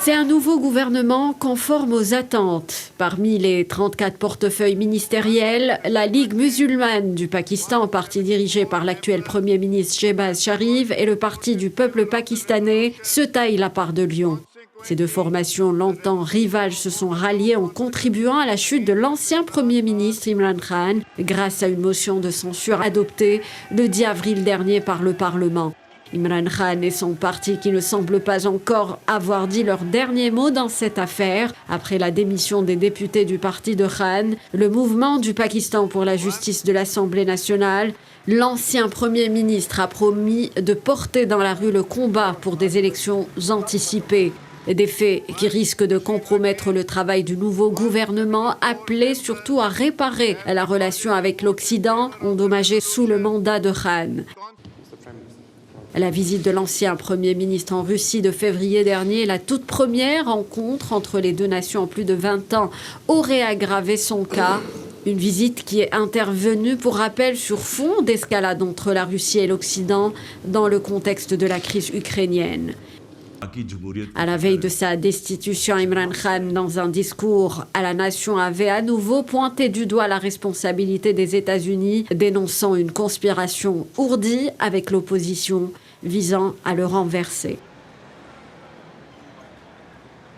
C'est un nouveau gouvernement conforme aux attentes. Parmi les 34 portefeuilles ministériels, la Ligue musulmane du Pakistan, parti dirigé par l'actuel Premier ministre Shehbaz Sharif, et le Parti du peuple pakistanais se taillent la part de lion. Ces deux formations longtemps rivales se sont ralliées en contribuant à la chute de l'ancien Premier ministre Imran Khan grâce à une motion de censure adoptée le 10 avril dernier par le Parlement. Imran Khan et son parti qui ne semblent pas encore avoir dit leur dernier mot dans cette affaire. Après la démission des députés du parti de Khan, le mouvement du Pakistan pour la justice de l'Assemblée nationale, l'ancien Premier ministre a promis de porter dans la rue le combat pour des élections anticipées. Des faits qui risquent de compromettre le travail du nouveau gouvernement, appelé surtout à réparer la relation avec l'Occident, endommagée sous le mandat de Khan. La visite de l'ancien Premier ministre en Russie de février dernier, la toute première rencontre entre les deux nations en plus de 20 ans, aurait aggravé son cas. Une visite qui est intervenue, pour rappel, sur fond d'escalade entre la Russie et l'Occident dans le contexte de la crise ukrainienne. À la veille de sa destitution, Imran Khan, dans un discours à la nation, avait à nouveau pointé du doigt la responsabilité des États-Unis, dénonçant une conspiration ourdie avec l'opposition visant à le renverser.